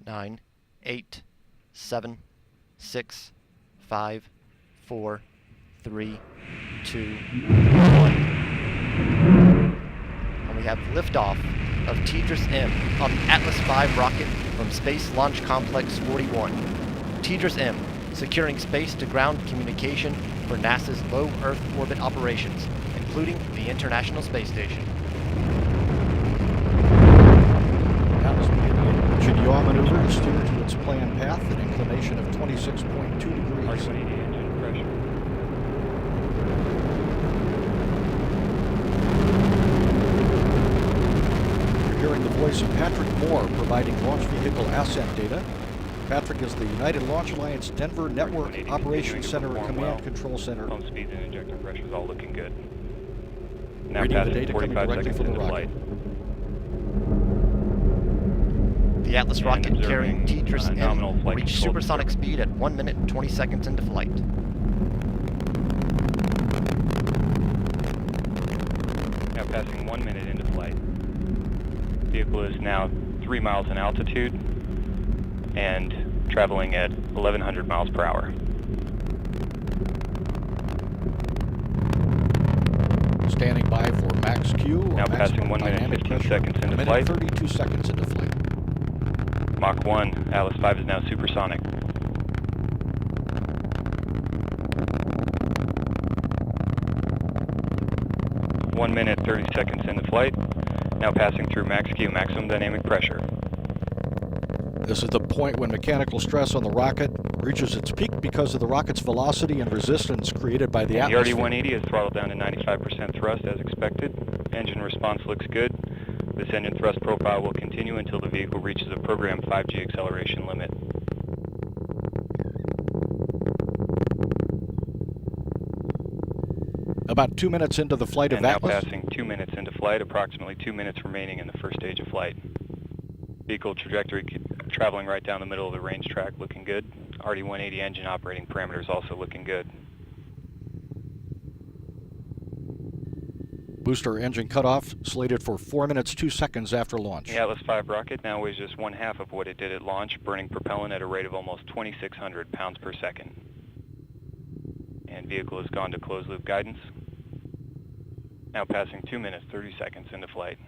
9, 8, 7, 6, 5, 4, 3, 2, 1. And we have liftoff of TDRS-M on the Atlas V rocket from Space Launch Complex 41. TDRS-M, securing space-to-ground communication for NASA's low Earth orbit operations, including the International Space Station. Atlas beginning engine yaw maneuver to steer to its planned path at an inclination of 26.2 degrees. Engine pressure. You're hearing the voice of Patrick Moore providing launch vehicle ascent data. Patrick is the United Launch Alliance Denver Network Operations Center and Command Control Center. Pump speeds and injector pressures all looking good. Now Reading the passing data coming 45 directly seconds from the into rocket. flight. The Atlas rocket carrying TDRS-M nominal will flight reach control supersonic disturbance. speed at 1 minute and 20 seconds into flight. Now passing 1 minute into flight. Vehicle is now 3 miles in altitude and traveling at 1,100 miles per hour. Standing by for max Q. Now passing 1 minute 15 seconds into flight. 32 seconds into flight. Mach 1, Atlas V is now supersonic. One minute 30 seconds into flight. Now passing through max Q, maximum dynamic pressure. This is the point when mechanical stress on the rocket reaches its peak because of the rocket's velocity and resistance created by the The atmosphere. RD-180 is throttled down to 95% thrust as expected. Engine response looks good. This engine thrust profile will continue until the vehicle reaches a programmed 5G acceleration limit. About 2 minutes into the flight of And now Atlas. passing 2 minutes into flight, approximately 2 minutes remaining in the first stage of flight. Vehicle trajectory traveling right down the middle of the range track, looking good. RD-180 engine operating parameters also looking good. Booster engine cutoff slated for 4 minutes 2 seconds after launch. The Atlas V rocket now weighs just 1/2 of what it did at launch, burning propellant at a rate of almost 2,600 pounds per second. And vehicle has gone to closed loop guidance. Now passing 2 minutes 30 seconds into flight.